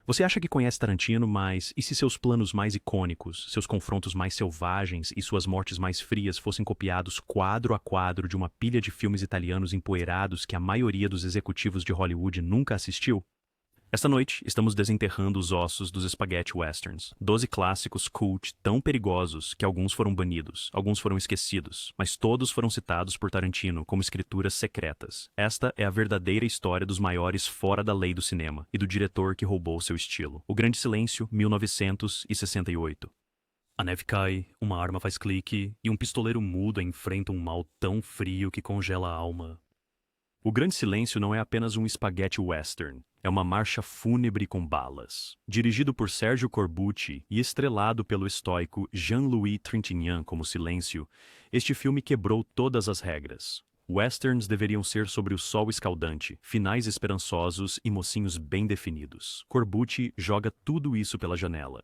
Você acha que conhece Tarantino, mas e se seus planos mais icônicos, seus confrontos mais selvagens e suas mortes mais frias fossem copiados quadro a quadro de uma pilha de filmes italianos empoeirados que a maioria dos executivos de Hollywood nunca assistiu? Esta noite, estamos desenterrando os ossos dos spaghetti westerns. 12 clássicos cult tão perigosos que alguns foram banidos, alguns foram esquecidos, mas todos foram citados por Tarantino como escrituras secretas. Esta é a verdadeira história dos maiores fora da lei do cinema e do diretor que roubou seu estilo. O Grande Silêncio, 1968. A neve cai, uma arma faz clique e um pistoleiro mudo enfrenta um mal tão frio que congela a alma. O Grande Silêncio não é apenas um spaghetti western, é uma marcha fúnebre com balas. Dirigido por Sergio Corbucci e estrelado pelo estoico Jean-Louis Trintignant como Silêncio, este filme quebrou todas as regras. Westerns deveriam ser sobre o sol escaldante, finais esperançosos e mocinhos bem definidos. Corbucci joga tudo isso pela janela.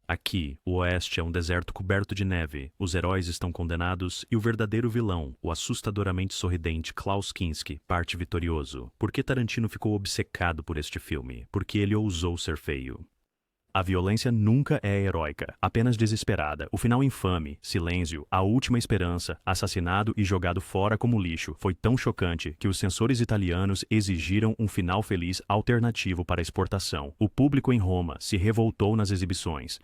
Aqui, o Oeste é um deserto coberto de neve, os heróis estão condenados e o verdadeiro vilão, o assustadoramente sorridente Klaus Kinski, parte vitorioso. Por que Tarantino ficou obcecado por este filme? Porque ele ousou ser feio. A violência nunca é heróica, apenas desesperada. O final infame, Silêncio, a última esperança, assassinado e jogado fora como lixo, foi tão chocante que os censores italianos exigiram um final feliz alternativo para exportação. O público em Roma se revoltou nas exibições.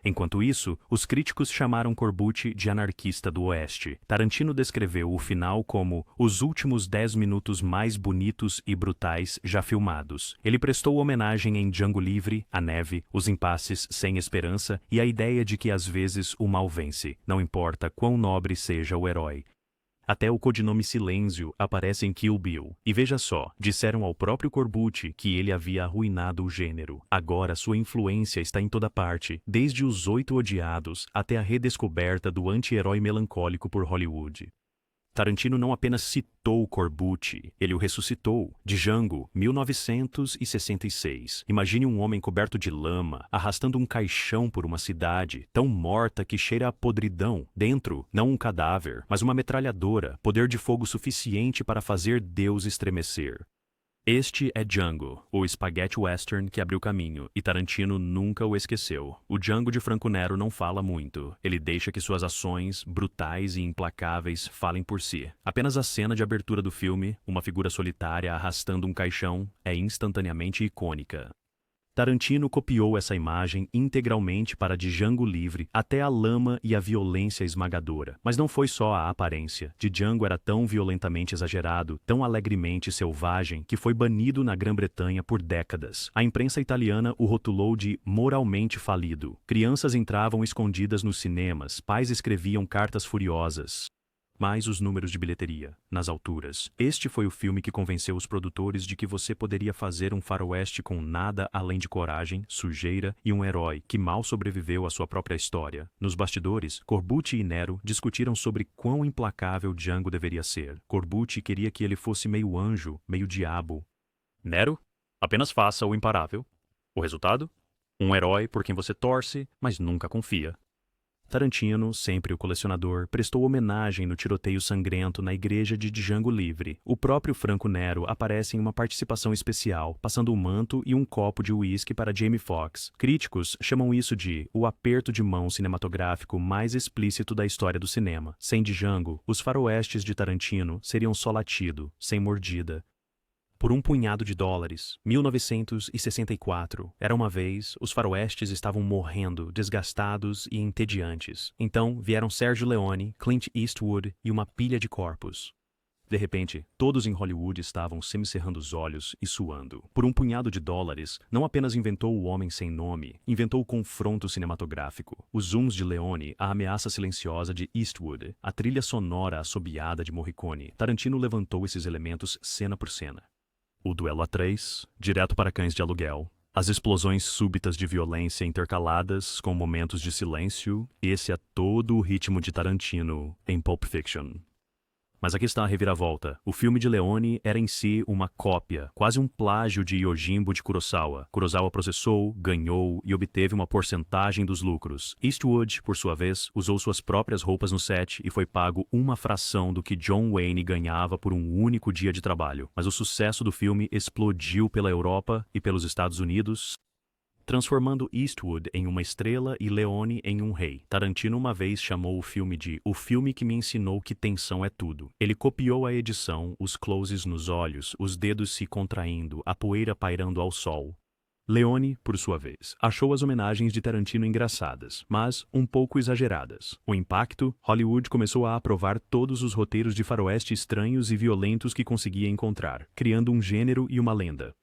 Enquanto isso, os críticos chamaram Corbucci de anarquista do Oeste. Tarantino descreveu o final como os últimos 10 minutos mais bonitos e brutais já filmados. Ele prestou homenagem em Django Livre, a neve, os impasses sem esperança e a ideia de que às vezes o mal vence, não importa quão nobre seja o herói. Até o codinome Silêncio aparece em Kill Bill. E veja só, disseram ao próprio Corbucci que ele havia arruinado o gênero. Agora sua influência está em toda parte, desde Os Oito Odiados até a redescoberta do anti-herói melancólico por Hollywood. Tarantino não apenas citou Corbucci, ele o ressuscitou. Django, 1966. Imagine um homem coberto de lama, arrastando um caixão por uma cidade, tão morta que cheira a podridão. Dentro, não um cadáver, mas uma metralhadora, poder de fogo suficiente para fazer Deus estremecer. Este é Django, o spaghetti western que abriu caminho, e Tarantino nunca o esqueceu. O Django de Franco Nero não fala muito. Ele deixa que suas ações, brutais e implacáveis, falem por si. Apenas a cena de abertura do filme, uma figura solitária arrastando um caixão, é instantaneamente icônica. Tarantino copiou essa imagem integralmente para Django Livre, até a lama e a violência esmagadora. Mas não foi só a aparência. Django era tão violentamente exagerado, tão alegremente selvagem, que foi banido na Grã-Bretanha por décadas. A imprensa italiana o rotulou de moralmente falido. Crianças entravam escondidas nos cinemas, pais escreviam cartas furiosas. Mais os números de bilheteria, nas alturas. Este foi o filme que convenceu os produtores de que você poderia fazer um faroeste com nada além de coragem, sujeira e um herói que mal sobreviveu à sua própria história. Nos bastidores, Corbucci e Nero discutiram sobre quão implacável Django deveria ser. Corbucci queria que ele fosse meio anjo, meio diabo. Nero? Apenas faça o imparável. O resultado? Um herói por quem você torce, mas nunca confia. Tarantino, sempre o colecionador, prestou homenagem no tiroteio sangrento na igreja de Django Livre. O próprio Franco Nero aparece em uma participação especial, passando um manto e um copo de uísque para Jamie Foxx. Críticos chamam isso de o aperto de mão cinematográfico mais explícito da história do cinema. Sem Django, os faroestes de Tarantino seriam só latido, sem mordida. Por um punhado de dólares, 1964. Era uma vez, os faroestes estavam morrendo, desgastados e entediantes. Então vieram Sergio Leone, Clint Eastwood e uma pilha de corpos. De repente, todos em Hollywood estavam semicerrando os olhos e suando. Por um punhado de dólares, não apenas inventou o Homem Sem Nome, inventou o confronto cinematográfico. Os zooms de Leone, a ameaça silenciosa de Eastwood, a trilha sonora assobiada de Morricone. Tarantino levantou esses elementos cena por cena. O duelo a três, direto para cães de aluguel. As explosões súbitas de violência intercaladas com momentos de silêncio, esse é todo o ritmo de Tarantino em Pulp Fiction. Mas aqui está a reviravolta. O filme de Leone era em si uma cópia, quase um plágio de Yojimbo de Kurosawa. Kurosawa processou, ganhou e obteve uma porcentagem dos lucros. Eastwood, por sua vez, usou suas próprias roupas no set e foi pago uma fração do que John Wayne ganhava por um único dia de trabalho. Mas o sucesso do filme explodiu pela Europa e pelos Estados Unidos. transformando Eastwood em uma estrela e Leone em um rei. Tarantino uma vez chamou o filme de "o filme que me ensinou que tensão é tudo". Ele copiou a edição, os closes nos olhos, os dedos se contraindo, a poeira pairando ao sol. Leone, por sua vez, achou as homenagens de Tarantino engraçadas, mas um pouco exageradas. O impacto, Hollywood começou a aprovar todos os roteiros de faroeste estranhos e violentos que conseguia encontrar, criando um gênero e uma lenda.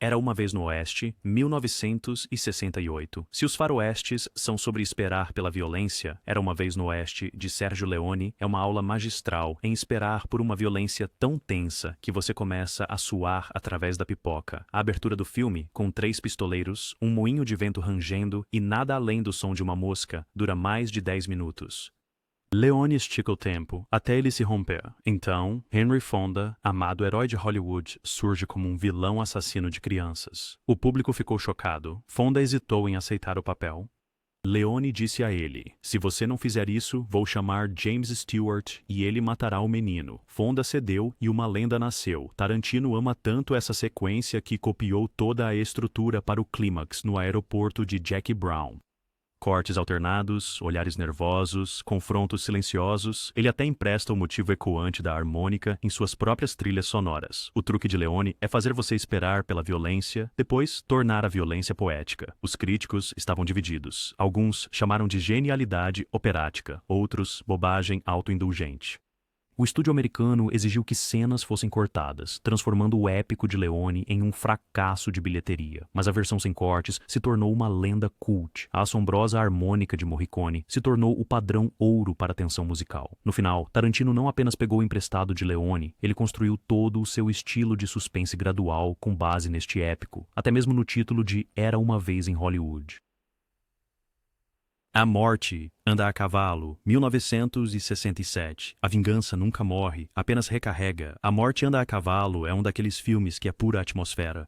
Era uma vez no Oeste, 1968. Se os faroestes são sobre esperar pela violência, Era uma vez no Oeste, de Sergio Leone, é uma aula magistral em esperar por uma violência tão tensa que você começa a suar através da pipoca. A abertura do filme, com 3 pistoleiros, um moinho de vento rangendo e nada além do som de uma mosca, dura mais de 10 minutos. Leone estica o tempo até ele se romper. Então, Henry Fonda, amado herói de Hollywood, surge como um vilão assassino de crianças. O público ficou chocado. Fonda hesitou em aceitar o papel. Leone disse a ele: "Se você não fizer isso, vou chamar James Stewart e ele matará o menino." Fonda cedeu e uma lenda nasceu. Tarantino ama tanto essa sequência que copiou toda a estrutura para o clímax no aeroporto de Jackie Brown. Cortes alternados, olhares nervosos, confrontos silenciosos, ele até empresta o motivo ecoante da harmônica em suas próprias trilhas sonoras. O truque de Leone é fazer você esperar pela violência, depois tornar a violência poética. Os críticos estavam divididos. Alguns chamaram de genialidade operática, outros bobagem autoindulgente. O estúdio americano exigiu que cenas fossem cortadas, transformando o épico de Leone em um fracasso de bilheteria. Mas a versão sem cortes se tornou uma lenda cult. A assombrosa harmônica de Morricone se tornou o padrão ouro para a tensão musical. No final, Tarantino não apenas pegou o emprestado de Leone, ele construiu todo o seu estilo de suspense gradual com base neste épico, até mesmo no título de Era uma Vez em Hollywood. A Morte anda a cavalo, 1967. A vingança nunca morre, apenas recarrega. A Morte anda a cavalo é um daqueles filmes que é pura atmosfera.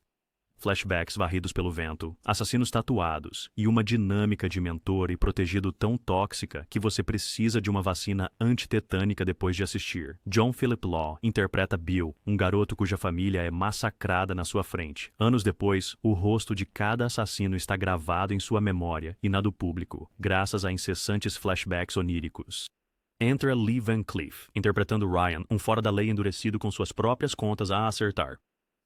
Flashbacks varridos pelo vento, assassinos tatuados e uma dinâmica de mentor e protegido tão tóxica que você precisa de uma vacina antitetânica depois de assistir. John Philip Law interpreta Bill, um garoto cuja família é massacrada na sua frente. Anos depois, o rosto de cada assassino está gravado em sua memória e na do público, graças a incessantes flashbacks oníricos. Entra Lee Van Cleef, interpretando Ryan, um fora da lei endurecido com suas próprias contas a acertar.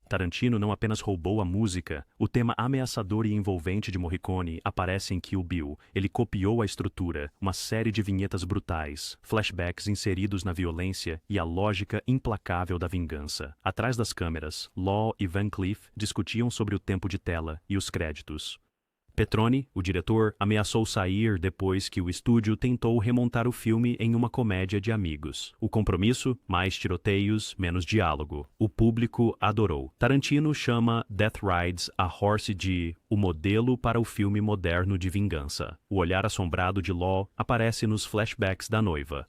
Tarantino não apenas roubou a música, o tema ameaçador e envolvente de Morricone aparece em Kill Bill. Ele copiou a estrutura, uma série de vinhetas brutais, flashbacks inseridos na violência e a lógica implacável da vingança. Atrás das câmeras, Law e Van Cleef discutiam sobre o tempo de tela e os créditos. Petroni, o diretor, ameaçou sair depois que o estúdio tentou remontar o filme em uma comédia de amigos. O compromisso? Mais tiroteios, menos diálogo. O público adorou. Tarantino chama Death Rides a Horse de o modelo para o filme moderno de vingança. O olhar assombrado de Law aparece nos flashbacks da noiva.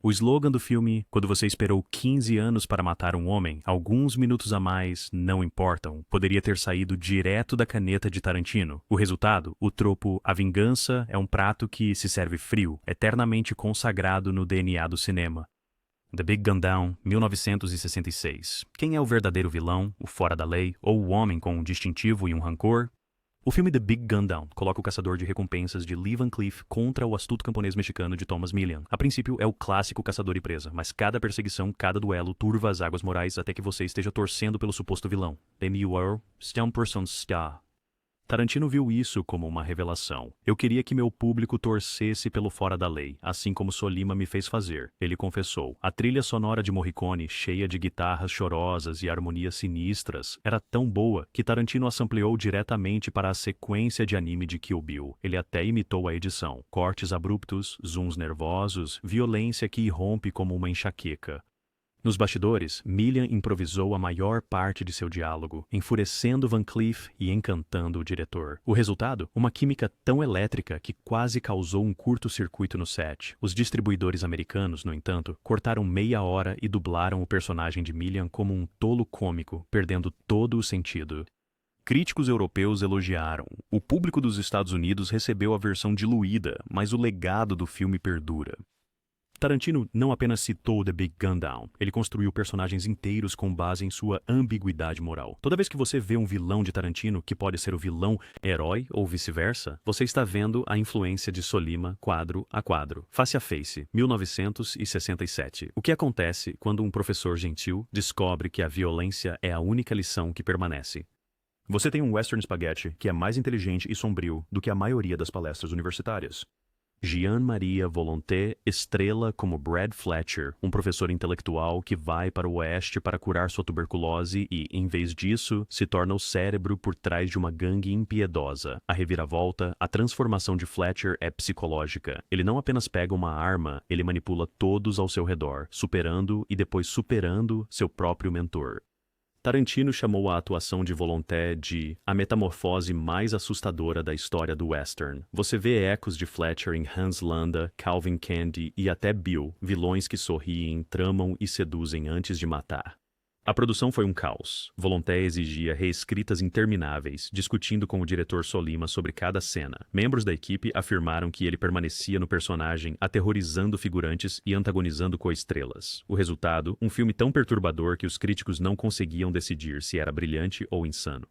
O slogan do filme, quando você esperou 15 anos para matar um homem, alguns minutos a mais não importam, poderia ter saído direto da caneta de Tarantino. O resultado, o tropo A Vingança é um prato que se serve frio, eternamente consagrado no DNA do cinema. The Big Gun Down, 1966. Quem é o verdadeiro vilão, o fora da lei, ou o homem com um distintivo e um rancor? O filme The Big Gun Down coloca o caçador de recompensas de Lee Van Cleef contra o astuto camponês mexicano de Thomas Millian. A princípio é o clássico caçador e presa, mas cada perseguição, cada duelo turva as águas morais até que você esteja torcendo pelo suposto vilão. Then you are still person star. Tarantino viu isso como uma revelação. Eu queria que meu público torcesse pelo fora da lei, assim como Sollima me fez fazer. Ele confessou. A trilha sonora de Morricone, cheia de guitarras chorosas e harmonias sinistras, era tão boa que Tarantino a sampleou diretamente para a sequência de anime de Kill Bill. Ele até imitou a edição. Cortes abruptos, zooms nervosos, violência que irrompe como uma enxaqueca. Nos bastidores, Millian improvisou a maior parte de seu diálogo, enfurecendo Van Cleef e encantando o diretor. O resultado? Uma química tão elétrica que quase causou um curto-circuito no set. Os distribuidores americanos, no entanto, cortaram meia hora e dublaram o personagem de Millian como um tolo cômico, perdendo todo o sentido. Críticos europeus elogiaram. O público dos Estados Unidos recebeu a versão diluída, mas o legado do filme perdura. Tarantino não apenas citou The Big Gun Down, ele construiu personagens inteiros com base em sua ambiguidade moral. Toda vez que você vê um vilão de Tarantino, que pode ser o vilão herói ou vice-versa, você está vendo a influência de Sollima quadro a quadro. Face a Face, 1967. O que acontece quando um professor gentil descobre que a violência é a única lição que permanece? Você tem um western spaghetti que é mais inteligente e sombrio do que a maioria das palestras universitárias. Jean-Marie Volonté estrela como Brad Fletcher, um professor intelectual que vai para o oeste para curar sua tuberculose e, em vez disso, se torna o cérebro por trás de uma gangue impiedosa. A reviravolta, a transformação de Fletcher é psicológica. Ele não apenas pega uma arma, ele manipula todos ao seu redor, superando e depois superando seu próprio mentor. Tarantino chamou a atuação de Volonté de a metamorfose mais assustadora da história do western. Você vê ecos de Fletcher em Hans Landa, Calvin Candy e até Bill, vilões que sorriem, tramam e seduzem antes de matar. A produção foi um caos. Volonté exigia reescritas intermináveis, discutindo com o diretor Sollima sobre cada cena. Membros da equipe afirmaram que ele permanecia no personagem, aterrorizando figurantes e antagonizando coestrelas. O resultado, um filme tão perturbador que os críticos não conseguiam decidir se era brilhante ou insano.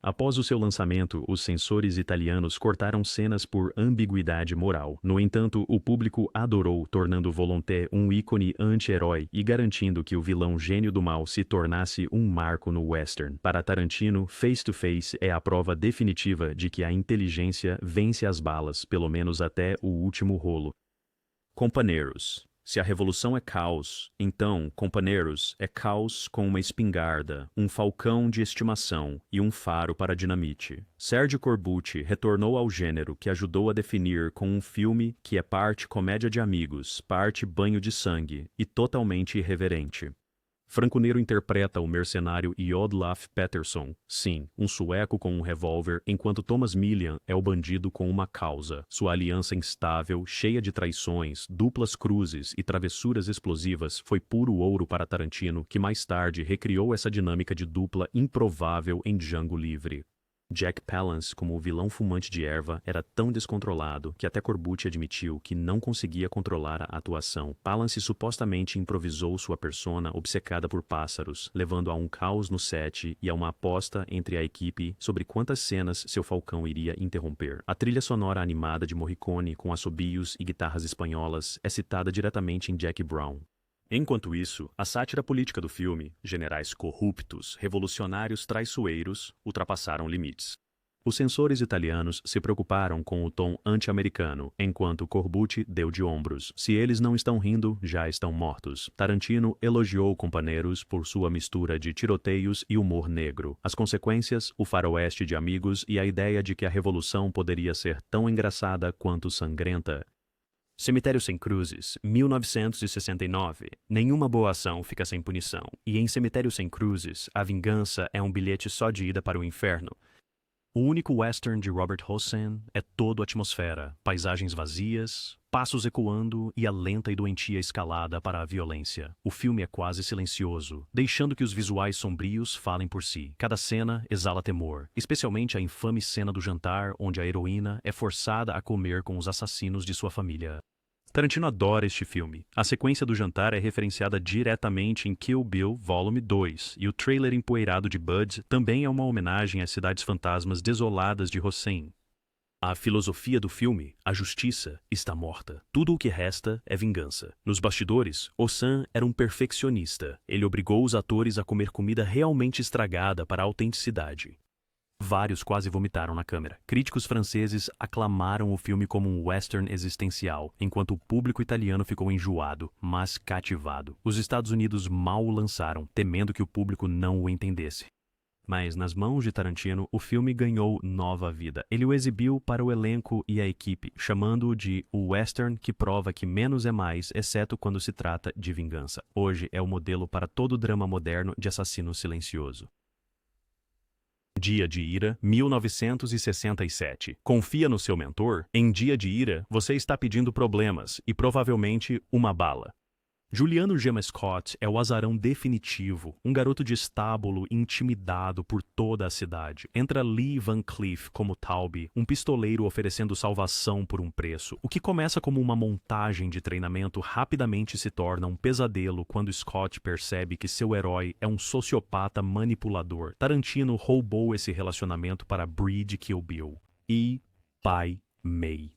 Após o seu lançamento, os censores italianos cortaram cenas por ambiguidade moral. No entanto, o público adorou, tornando Volonté um ícone anti-herói e garantindo que o vilão gênio do mal se tornasse um marco no western. Para Tarantino, Face to Face é a prova definitiva de que a inteligência vence as balas, pelo menos até o último rolo. Companheiros. Se a revolução é caos, então, companheiros, é caos com uma espingarda, um falcão de estimação e um faro para dinamite. Sergio Corbucci retornou ao gênero que ajudou a definir com um filme que é parte comédia de amigos, parte banho de sangue e totalmente irreverente. Franco Nero interpreta o mercenário Jodlaf Pettersson, sim, um sueco com um revólver, enquanto Thomas Millian é o bandido com uma causa. Sua aliança instável, cheia de traições, duplas cruzes e travessuras explosivas foi puro ouro para Tarantino, que mais tarde recriou essa dinâmica de dupla improvável em Django Livre. Jack Palance, como o vilão fumante de erva, era tão descontrolado que até Corbucci admitiu que não conseguia controlar a atuação. Palance supostamente improvisou sua persona obcecada por pássaros, levando a um caos no set e a uma aposta entre a equipe sobre quantas cenas seu falcão iria interromper. A trilha sonora animada de Morricone, com assobios e guitarras espanholas, é citada diretamente em Jack Brown. Enquanto isso, a sátira política do filme, generais corruptos, revolucionários traiçoeiros, ultrapassaram limites. Os censores italianos se preocuparam com o tom anti-americano, enquanto Corbucci deu de ombros. Se eles não estão rindo, já estão mortos. Tarantino elogiou Companheiros por sua mistura de tiroteios e humor negro. As consequências, o faroeste de amigos e a ideia de que a revolução poderia ser tão engraçada quanto sangrenta. Cemitério Sem Cruzes, 1969. Nenhuma boa ação fica sem punição. E em Cemitério Sem Cruzes, a vingança é um bilhete só de ida para o inferno. O único western de Robert Hossein é todo atmosfera, paisagens vazias, passos ecoando e a lenta e doentia escalada para a violência. O filme é quase silencioso, deixando que os visuais sombrios falem por si. Cada cena exala temor, especialmente a infame cena do jantar onde a heroína é forçada a comer com os assassinos de sua família. Tarantino adora este filme. A sequência do jantar é referenciada diretamente em Kill Bill Volume 2, e o trailer empoeirado de Bud também é uma homenagem às cidades fantasmas desoladas de Hossein. A filosofia do filme, a justiça, está morta. Tudo o que resta é vingança. Nos bastidores, Hossein era um perfeccionista. Ele obrigou os atores a comer comida realmente estragada para a autenticidade. Vários quase vomitaram na câmera. Críticos franceses aclamaram o filme como um western existencial, enquanto o público italiano ficou enjoado, mas cativado. Os Estados Unidos mal o lançaram, temendo que o público não o entendesse. Mas nas mãos de Tarantino, o filme ganhou nova vida. Ele o exibiu para o elenco e a equipe, chamando-o de o western que prova que menos é mais, exceto quando se trata de vingança. Hoje é o modelo para todo drama moderno de assassino silencioso. Dia de Ira, 1967. Confia no seu mentor? Em Dia de Ira, você está pedindo problemas e provavelmente uma bala. Juliano Gemma Scott é o azarão definitivo, um garoto de estábulo intimidado por toda a cidade. Entra Lee Van Cleef como Taube, um pistoleiro oferecendo salvação por um preço. O que começa como uma montagem de treinamento rapidamente se torna um pesadelo quando Scott percebe que seu herói é um sociopata manipulador. Tarantino roubou esse relacionamento para Bree de Kill Bill. E Pai Mei.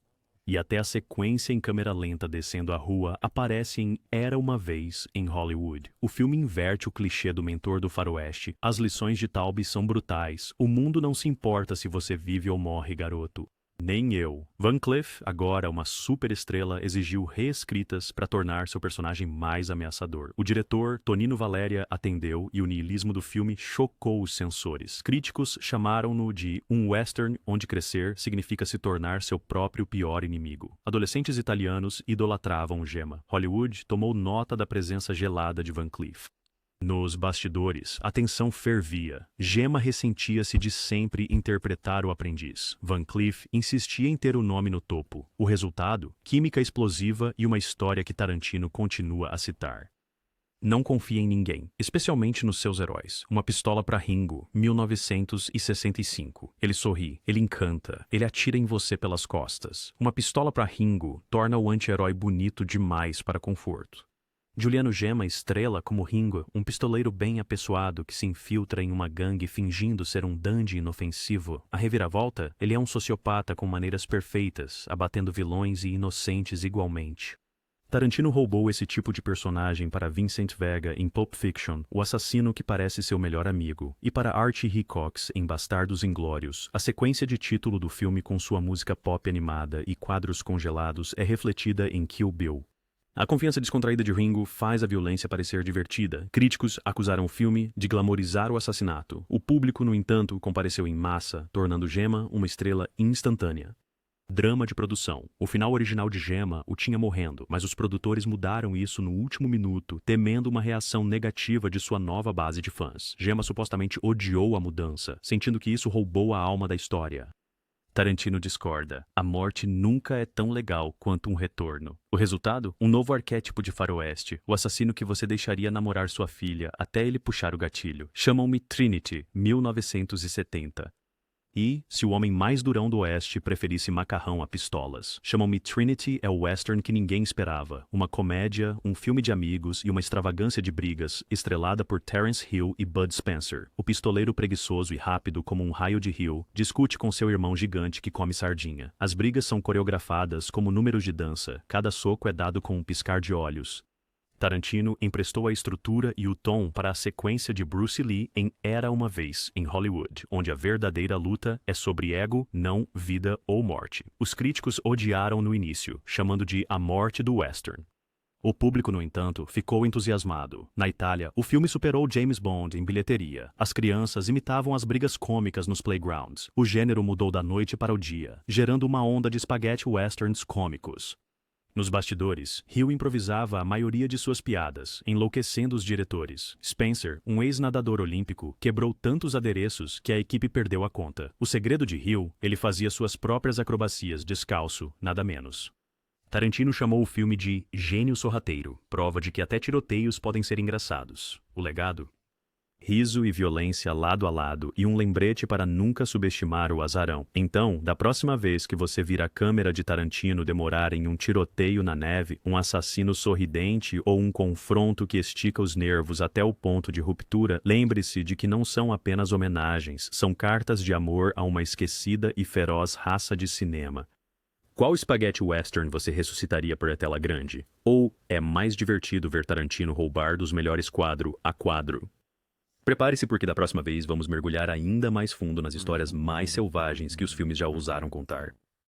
E até a sequência em câmera lenta descendo a rua aparece em Era Uma Vez em Hollywood. O filme inverte o clichê do mentor do faroeste. As lições de Taube são brutais. O mundo não se importa se você vive ou morre, garoto. Nem eu. Van Cleef, agora uma superestrela, exigiu reescritas para tornar seu personagem mais ameaçador. O diretor, Tonino Valéria, atendeu e o niilismo do filme chocou os censores. Críticos chamaram-no de um western onde crescer significa se tornar seu próprio pior inimigo. Adolescentes italianos idolatravam Gemma. Hollywood tomou nota da presença gelada de Van Cleef. Nos bastidores, a tensão fervia. Gemma ressentia-se de sempre interpretar o aprendiz. Van Cleef insistia em ter o nome no topo. O resultado? Química explosiva e uma história que Tarantino continua a citar. Não confia em ninguém, especialmente nos seus heróis. Uma pistola para Ringo, 1965. Ele sorri, ele encanta, ele atira em você pelas costas. Uma pistola para Ringo torna o anti-herói bonito demais para conforto. Juliano Gemma estrela como Ringo, um pistoleiro bem apessoado que se infiltra em uma gangue fingindo ser um dandy inofensivo. A reviravolta, ele é um sociopata com maneiras perfeitas, abatendo vilões e inocentes igualmente. Tarantino roubou esse tipo de personagem para Vincent Vega em Pulp Fiction, o assassino que parece seu melhor amigo, e para Archie Hickox em Bastardos Inglórios. A sequência de título do filme com sua música pop animada e quadros congelados é refletida em Kill Bill. A confiança descontraída de Ringo faz a violência parecer divertida. Críticos acusaram o filme de glamorizar o assassinato. O público, no entanto, compareceu em massa, tornando Gemma uma estrela instantânea. Drama de produção. O final original de Gemma o tinha morrendo, mas os produtores mudaram isso no último minuto, temendo uma reação negativa de sua nova base de fãs. Gemma supostamente odiou a mudança, sentindo que isso roubou a alma da história. Tarantino discorda. A morte nunca é tão legal quanto um retorno. O resultado? Um novo arquétipo de faroeste. O assassino que você deixaria namorar sua filha até ele puxar o gatilho. Chamam-me Trinity, 1970. E, se o homem mais durão do oeste preferisse macarrão a pistolas. Chamam-me Trinity é o western que ninguém esperava. Uma comédia, um filme de amigos e uma extravagância de brigas, estrelada por Terence Hill e Bud Spencer. O pistoleiro preguiçoso e rápido como um raio de Hill discute com seu irmão gigante que come sardinha. As brigas são coreografadas como números de dança. Cada soco é dado com um piscar de olhos. Tarantino emprestou a estrutura e o tom para a sequência de Bruce Lee em Era Uma Vez, em Hollywood, onde a verdadeira luta é sobre ego, não vida ou morte. Os críticos odiaram no início, chamando de a morte do western. O público, no entanto, ficou entusiasmado. Na Itália, o filme superou James Bond em bilheteria. As crianças imitavam as brigas cômicas nos playgrounds. O gênero mudou da noite para o dia, gerando uma onda de spaghetti westerns cômicos. Nos bastidores, Hill improvisava a maioria de suas piadas, enlouquecendo os diretores. Spencer, um ex-nadador olímpico, quebrou tantos adereços que a equipe perdeu a conta. O segredo de Hill, ele fazia suas próprias acrobacias descalço, nada menos. Tarantino chamou o filme de gênio sorrateiro, prova de que até tiroteios podem ser engraçados. O legado? Riso e violência lado a lado e um lembrete para nunca subestimar o azarão. Então, da próxima vez que você vir a câmera de Tarantino demorar em um tiroteio na neve, um assassino sorridente ou um confronto que estica os nervos até o ponto de ruptura, lembre-se de que não são apenas homenagens, são cartas de amor a uma esquecida e feroz raça de cinema. Qual spaghetti western você ressuscitaria por a tela grande? Ou é mais divertido ver Tarantino roubar dos melhores quadro a quadro? Prepare-se porque da próxima vez vamos mergulhar ainda mais fundo nas histórias mais selvagens que os filmes já ousaram contar.